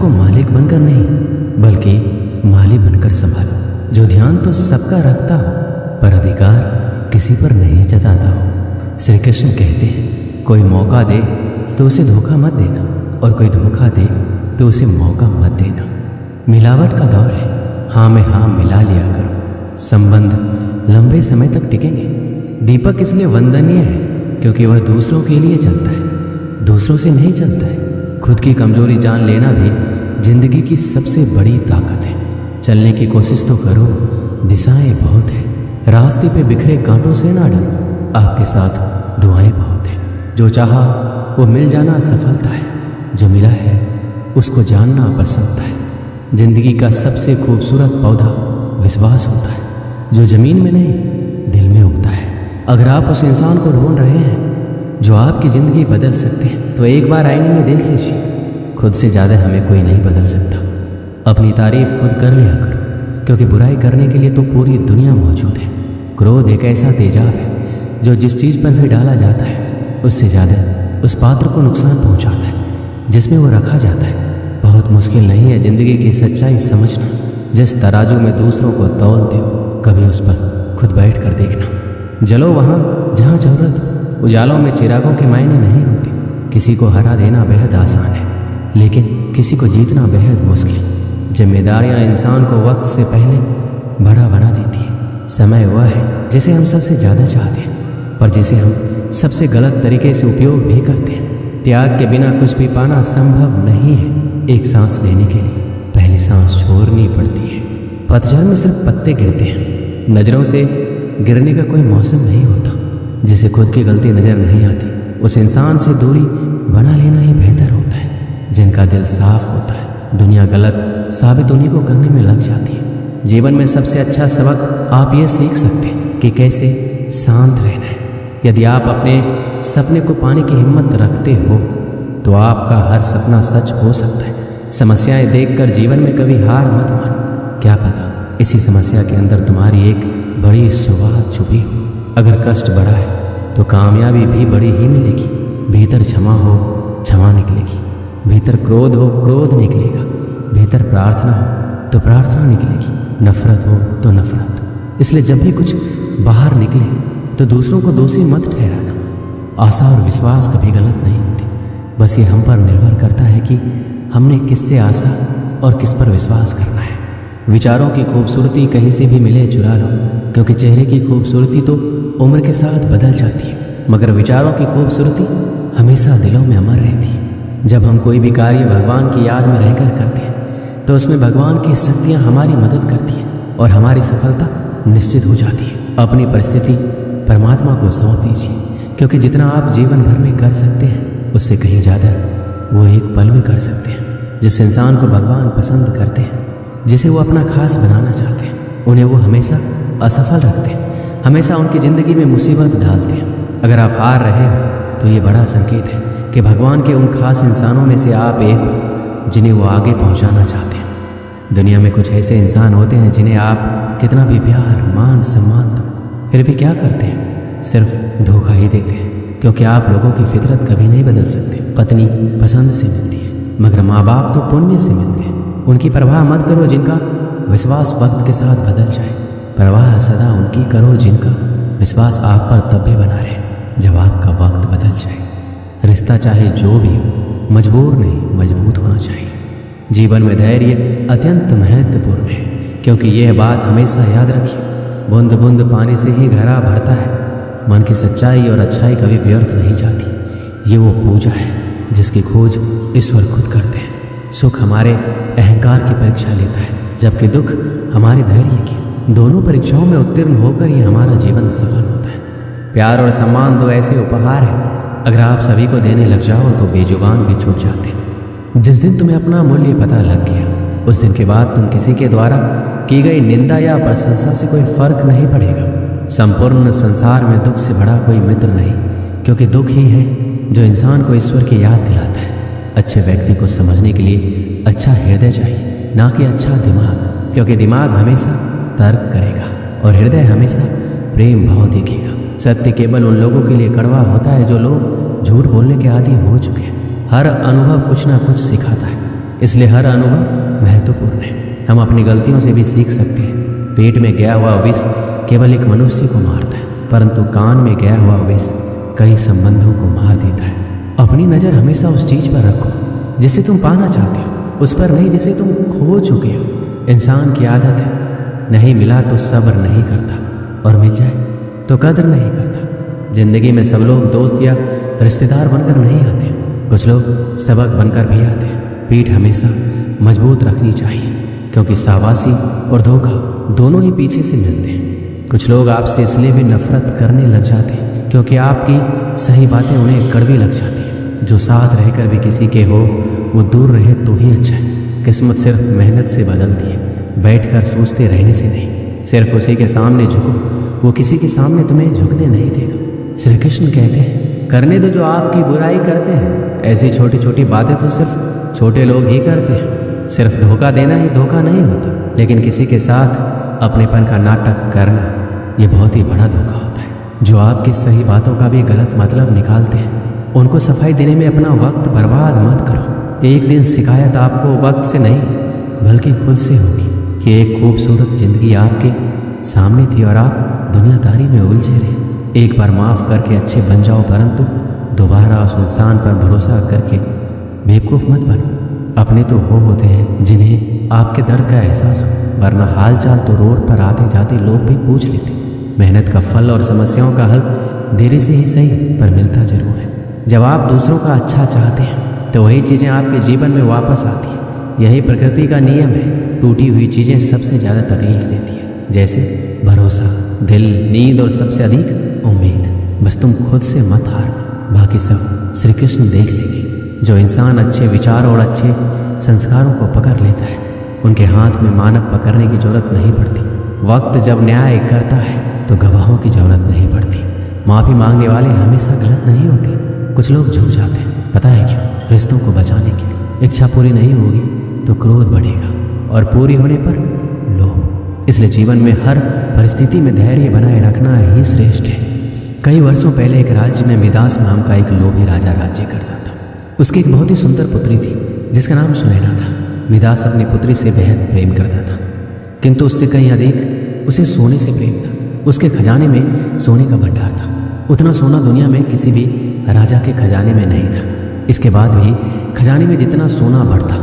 को मालिक बनकर नहीं बल्कि माली बनकर संभालो। जो ध्यान तो सबका रखता हो पर अधिकार किसी पर नहीं जताता हो। श्री कृष्ण कहते हैं, कोई मौका दे तो उसे धोखा मत देना और कोई धोखा दे तो उसे मौका मत देना। मिलावट का दौर है, हाँ में हाँ मिला लिया करो, संबंध लंबे समय तक टिकेंगे। दीपक इसलिए वंदनीय है क्योंकि वह दूसरों के लिए चलता है, दूसरों से नहीं चलता है। खुद की कमजोरी जान लेना भी जिंदगी की सबसे बड़ी ताकत है। चलने की कोशिश तो करो, दिशाएं बहुत है। रास्ते पे बिखरे कांटों से ना डरो, आपके साथ दुआएं बहुत है। जो चाहा वो मिल जाना सफलता है, जो मिला है उसको जानना प्रसन्नता है। जिंदगी का सबसे खूबसूरत पौधा विश्वास होता है, जो जमीन में नहीं दिल में उगता है। अगर आप उस इंसान को ढूंढ रहे हैं जो आपकी ज़िंदगी बदल सकते हैं तो एक बार आईने में देख लीजिए। खुद से ज़्यादा हमें कोई नहीं बदल सकता। अपनी तारीफ खुद कर लिया करो क्योंकि बुराई करने के लिए तो पूरी दुनिया मौजूद है। क्रोध एक ऐसा तेजाब है जो जिस चीज़ पर भी डाला जाता है उससे ज़्यादा उस पात्र को नुकसान पहुंचाता है जिसमें वो रखा जाता है। बहुत मुश्किल नहीं है ज़िंदगी की सच्चाई समझना। जिस तराजू में दूसरों को तौलते हो कभी उस पर खुद बैठ कर देखना। जलो वहाँ जहाँ ज़रूरत हो। उजालों में चिरागों के मायने नहीं होते। किसी को हरा देना बेहद आसान है लेकिन किसी को जीतना बेहद मुश्किल। जिम्मेदारियाँ इंसान को वक्त से पहले बड़ा बना देती है। समय वह है जिसे हम सबसे ज़्यादा चाहते हैं पर जिसे हम सबसे गलत तरीके से उपयोग भी करते हैं। त्याग के बिना कुछ भी पाना संभव नहीं है। एक सांस लेने के लिए पहली सांस छोड़नी पड़ती है। पतझड़ में सिर्फ पत्ते गिरते हैं। नज़रों से गिरने का कोई मौसम नहीं होता। जिसे खुद की गलती नज़र नहीं आती उस इंसान से दूरी बना लेना ही बेहतर होता है। जिनका दिल साफ होता है दुनिया गलत साबित उन्हीं को करने में लग जाती है। जीवन में सबसे अच्छा सबक आप ये सीख सकते हैं कि कैसे शांत रहना है। यदि आप अपने सपने को पाने की हिम्मत रखते हो तो आपका हर सपना सच हो सकता है। समस्याएं देखकर जीवन में कभी हार मत मानो। क्या पता इसी समस्या के अंदर तुम्हारी एक बड़ी शुरुआत छुपी हो। अगर कष्ट बड़ा है तो कामयाबी भी बड़ी ही मिलेगी। भीतर क्षमा हो क्षमा निकलेगी, भीतर क्रोध हो क्रोध निकलेगा, भीतर प्रार्थना हो तो प्रार्थना निकलेगी, नफरत हो तो नफरत। इसलिए जब भी कुछ बाहर निकले तो दूसरों को दोषी मत ठहराना। आशा और विश्वास कभी गलत नहीं होती, बस ये हम पर निर्भर करता है कि हमने किससे आशा और किस पर विश्वास करना है। विचारों की खूबसूरती कहीं से भी मिले चुरा लो क्योंकि चेहरे की खूबसूरती तो उम्र के साथ बदल जाती है मगर विचारों की खूबसूरती हमेशा दिलों में अमर रहती है। जब हम कोई भी कार्य भगवान की याद में रहकर करते हैं तो उसमें भगवान की शक्तियाँ हमारी मदद करती हैं और हमारी सफलता निश्चित हो जाती है। अपनी परिस्थिति परमात्मा को सौंप दीजिए क्योंकि जितना आप जीवन भर में कर सकते हैं उससे कहीं ज़्यादा वो एक पल में कर सकते हैं। जिस इंसान को भगवान पसंद करते हैं, जिसे वो अपना खास बनाना चाहते हैं, उन्हें वो हमेशा असफल रखते हैं, हमेशा उनकी ज़िंदगी में मुसीबत डालते हैं। अगर आप हार रहे हो तो ये बड़ा संकेत है कि भगवान के उन खास इंसानों में से आप एक हो जिन्हें वो आगे पहुंचाना चाहते हैं। दुनिया में कुछ ऐसे इंसान होते हैं जिन्हें आप कितना भी प्यार मान सम्मान दो फिर भी क्या करते हैं, सिर्फ धोखा ही देते हैं क्योंकि आप लोगों की फितरत कभी नहीं बदल सकते। पत्नी पसंद से मिलती है मगर माँ बाप तो पुण्य से मिलते हैं। उनकी परवाह मत करो जिनका विश्वास वक्त के साथ बदल जाए, परवाह सदा उनकी करो जिनका विश्वास आप पर तब भी बना रहे जब आपका वक्त बदल जाए। रिश्ता चाहे जो भी हो मजबूर नहीं मजबूत होना चाहिए। जीवन में धैर्य अत्यंत महत्वपूर्ण है क्योंकि यह बात हमेशा याद रखिए, बूंद बूंद पानी से ही घड़ा भरता है। मन की सच्चाई और अच्छाई कभी व्यर्थ नहीं जाती। ये वो पूजा है जिसकी खोज ईश्वर खुद करते हैं। सुख हमारे अहंकार की परीक्षा लेता है जबकि दुख हमारे धैर्य की। दोनों परीक्षाओं में उत्तीर्ण होकर ही हमारा जीवन सफल होता है। प्यार और सम्मान दो ऐसे उपहार हैं, अगर आप सभी को देने लग जाओ तो बेजुबान भी छुप जाते हैं। जिस दिन तुम्हें अपना मूल्य पता लग गया उस दिन के बाद तुम किसी के द्वारा की गई निंदा या प्रशंसा से कोई फर्क नहीं पड़ेगा। संपूर्ण संसार में दुख से बड़ा कोई मित्र नहीं क्योंकि दुख ही है जो इंसान को ईश्वर की याद दिलाता है। अच्छे व्यक्ति को समझने के लिए अच्छा हृदय चाहिए, ना कि अच्छा दिमाग, क्योंकि दिमाग हमेशा तर्क करेगा और हृदय हमेशा प्रेम भाव देखेगा। सत्य केवल उन लोगों के लिए कड़वा होता है जो लोग झूठ बोलने के आदी हो चुके हैं। हर अनुभव कुछ ना कुछ सिखाता है, इसलिए हर अनुभव महत्वपूर्ण है। हम अपनी गलतियों से भी सीख सकते हैं। पेट में गया हुआ विष केवल एक मनुष्य को मारता है, परंतु कान में गया हुआ विष कई संबंधों को मार देता है। अपनी नज़र हमेशा उस चीज़ पर रखो जिसे तुम पाना चाहते हो, उस पर नहीं जिसे तुम खो चुके हो। इंसान की आदत है, नहीं मिला तो सब्र नहीं करता और मिल जाए तो कदर नहीं करता। जिंदगी में सब लोग दोस्त या रिश्तेदार बनकर नहीं आते, कुछ लोग सबक बनकर भी आते हैं। पीठ हमेशा मजबूत रखनी चाहिए, क्योंकि शाबाशी और धोखा दोनों ही पीछे से मिलते हैं। कुछ लोग आपसे इसलिए भी नफरत करने लग जाते हैं क्योंकि आपकी सही बातें उन्हें कड़वी लग जाती हैं। जो साथ रहकर भी किसी के हो वो दूर रहे तो ही अच्छा है। किस्मत सिर्फ मेहनत से बदलती है, बैठकर सोचते रहने से नहीं। सिर्फ उसी के सामने झुको, वो किसी के सामने तुम्हें झुकने नहीं देगा। श्री कृष्ण कहते हैं, करने दो जो आपकी बुराई करते हैं। ऐसी छोटी छोटी बातें तो सिर्फ छोटे लोग ही करते हैं। सिर्फ धोखा देना ही धोखा नहीं होता, लेकिन किसी के साथ अपनेपन का नाटक करना ये बहुत ही बड़ा धोखा होता है। जो आपकी सही बातों का भी गलत मतलब निकालते हैं, उनको सफाई देने में अपना वक्त बर्बाद मत करो। एक दिन शिकायत आपको वक्त से नहीं बल्कि खुद से होगी कि एक खूबसूरत जिंदगी आपके सामने थी और आप दुनियादारी में उलझे रहे। एक बार माफ़ करके अच्छे बन जाओ, परंतु दोबारा उस इंसान पर भरोसा करके बेवकूफ़ मत बनो। अपने तो वो होते हैं जिन्हें आपके दर्द का एहसास हो, वरना हाल चाल तो रोड पर आते जाते लोग भी पूछ लेते। मेहनत का फल और समस्याओं का हल देरी से ही सही पर मिलता जरूर है। जब आप दूसरों का अच्छा चाहते हैं तो वही चीज़ें आपके जीवन में वापस आती हैं। यही प्रकृति का नियम है। टूटी हुई चीज़ें सबसे ज़्यादा तकलीफ देती है, जैसे भरोसा, दिल, नींद और सबसे अधिक उम्मीद। बस तुम खुद से मत हारना, बाकी सब श्री कृष्ण देख लेंगे। जो इंसान अच्छे विचारों और अच्छे संस्कारों को पकड़ लेता है, उनके हाथ में मानव पकड़ने की जरूरत नहीं पड़ती। वक्त जब न्याय करता है तो गवाहों की जरूरत नहीं पड़ती। माफ़ी मांगने वाले हमेशा गलत नहीं होते। कुछ लोग झुक जाते हैं, पता है क्यों? रिश्तों को बचाने के लिए। इच्छा पूरी नहीं होगी तो क्रोध बढ़ेगा और पूरी होने पर लोभ। इसलिए जीवन में हर परिस्थिति में धैर्य बनाए रखना ही श्रेष्ठ है। कई वर्षों पहले एक राज्य में मिदास नाम का एक लोभी राजा राज्य करता था। उसकी एक बहुत ही सुंदर पुत्री थी जिसका नाम सुनैना था। मिदास अपनी पुत्री से बेहद प्रेम करता था, किंतु उससे कहीं अधिक उसे सोने से प्रेम था। उसके खजाने में सोने का भंडार था। उतना सोना दुनिया में किसी भी राजा के खजाने में नहीं था। इसके बाद भी खजाने में जितना सोना बढ़ता,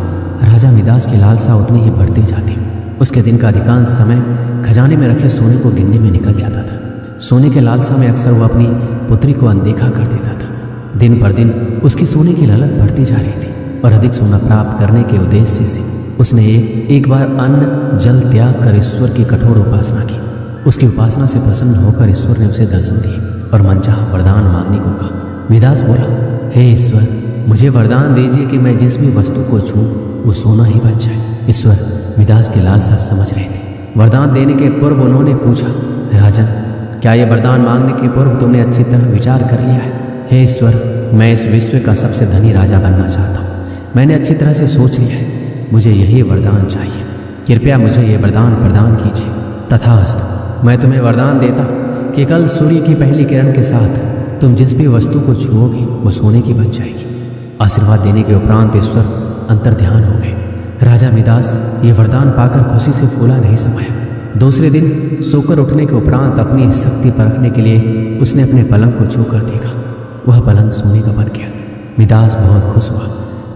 राजा मिदास की लालसा उतनी ही बढ़ती जाती। उसके दिन का अधिकांश समय खजाने में रखे सोने को गिनने में निकल जाता था। सोने के लालसा में अक्सर वो अपनी पुत्री को अनदेखा कर देता था। दिन पर दिन उसकी सोने की ललक बढ़ती जा रही थी और अधिक सोना प्राप्त करने के उद्देश्य से उसने एक बार अन्न जल त्याग कर ईश्वर की कठोर उपासना की। उसकी उपासना से प्रसन्न होकर ईश्वर ने उसे दर्शन दिए और मनचाहा वरदान मांगने को कहा। मिदास बोला, हे ईश्वर, मुझे वरदान दीजिए कि मैं जिस भी वस्तु को छूं वो सोना ही बन जाए। ईश्वर मिदास की लालसा समझ रहे थे। वरदान देने के पूर्व उन्होंने पूछा, राजन, क्या ये वरदान मांगने के पूर्व तुमने अच्छी तरह विचार कर लिया है? हे ईश्वर, मैं इस विश्व का सबसे धनी राजा बनना चाहता हूँ। मैंने अच्छी तरह से सोच लिया है, मुझे यही वरदान चाहिए। कृपया मुझे ये वरदान प्रदान कीजिए। तथास्तु, मैं तुम्हें वरदान देता हूँ कि कल सूर्य की पहली किरण के साथ तुम जिस भी वस्तु को छुओगे वो सोने की बन जाएगी। आशीर्वाद देने के उपरांत ईश्वर अंतर्ध्यान हो गए। राजा मिदास ये वरदान पाकर खुशी से फूला नहीं समाया। दूसरे दिन सोकर उठने के उपरांत अपनी शक्ति परखने के लिए उसने अपने पलंग को छूकर देखा। वह पलंग सोने का बन गया। मिदास बहुत खुश हुआ।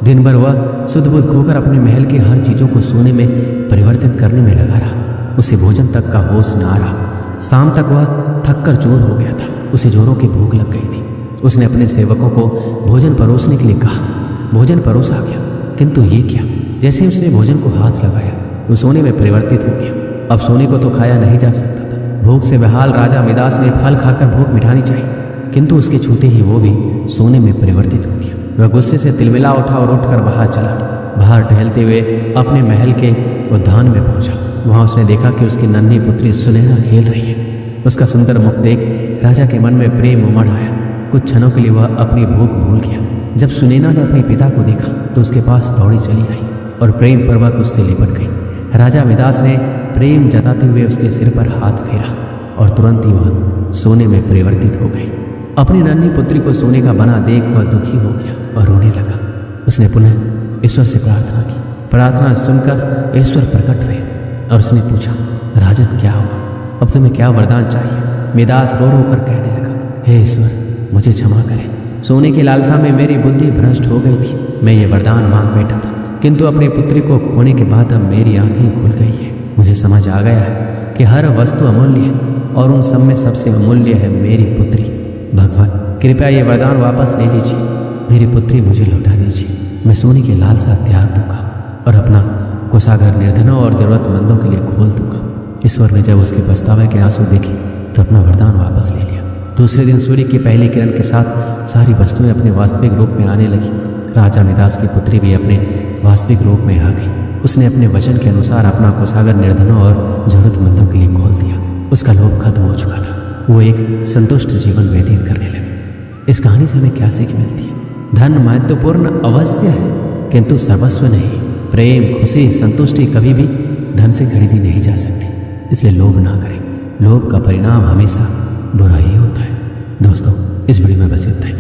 दिन भर वह सुध बुध खोकर अपने महल की हर चीज़ों को सोने में परिवर्तित करने में लगा रहा। उसे भोजन तक का होश न आ रहा। शाम तक वह थक कर चूर हो गया था। उसे जोरों की भूख लग गई थी। उसने अपने सेवकों को भोजन परोसने के लिए कहा। भोजन परोसा गया, किंतु ये क्या, जैसे उसने भोजन को हाथ लगाया वो सोने में परिवर्तित हो गया। अब सोने को तो खाया नहीं जा सकता था। भूख से बेहाल राजा मिदास ने फल खाकर भूख मिटानी चाहिए, किंतु उसके छूते ही वो भी सोने में परिवर्तित हो गया। वह गुस्से से तिलमिला उठा और उठकर बाहर चला गया। बाहर टहलते हुए अपने महल के उद्यान में पहुंचा। वहां उसने देखा कि उसकी नन्ही पुत्री सुनैना खेल रही है। उसका सुंदर मुख देख राजा के मन में प्रेम उमड़ आया। कुछ क्षणों के लिए वह अपनी भूख भूल गया। जब सुनैना ने अपने पिता को देखा तो उसके पास दौड़ी चली आई और प्रेम पूर्वक उससे लिपट गई। राजा मिदास ने प्रेम जताते हुए उसके सिर पर हाथ फेरा और तुरंत ही वह सोने में परिवर्तित हो गई। अपनी नन्ही पुत्री को सोने का बना देख वह दुखी हो गया और रोने लगा। उसने पुनः ईश्वर से प्रार्थना की, प्रार्थना सुनकर ईश्वर प्रकट हुए और उसने पूछा, राजन क्या हुआ, अब तुम्हें क्या वरदान चाहिए? मिदास रो रो कर कहने लगा, हे ईश्वर, मुझे क्षमा करें, सोने की लालसा में मेरी बुद्धि भ्रष्ट हो गई थी। मैं ये वरदान मांग बैठा था, किंतु अपनी पुत्री को खोने के बाद अब मेरी आंखें खुल गई है। मुझे समझ आ गया है कि हर वस्तु अमूल्य है और उन सब में सबसे अमूल्य है मेरी पुत्री। भगवान, कृपया ये वरदान वापस ले लीजिए, मेरी पुत्री मुझे लौटा दीजिए। मैं सोने की लालसा त्याग दूंगा और अपना कोषागार निर्धनों और जरूरतमंदों के लिए खोल दूंगा। ईश्वर ने जब उसके पछतावे के आंसू देखे तो अपना वरदान वापस ले लिया। दूसरे दिन सूर्य की पहली किरण के साथ सारी वस्तुएं अपने वास्तविक रूप में आने लगी। राजा मिदास की पुत्री भी अपने वास्तविक रूप में आ गई। उसने अपने वचन के अनुसार अपना कोषागार निर्धनों और जरूरतमंदों के लिए खोल दिया। उसका लोभ खत्म हो चुका था, वो एक संतुष्ट जीवन व्यतीत करने लगा। इस कहानी से हमें क्या सीख मिलती है? धन महत्वपूर्ण अवश्य है, किंतु सर्वस्व नहीं। प्रेम, खुशी, संतुष्टि कभी भी धन से खरीदी नहीं जा सकती, इसलिए लोभ ना करें। लोभ का परिणाम हमेशा बुरा ही होता है। दोस्तों, इस वीडियो में बस इतना ही।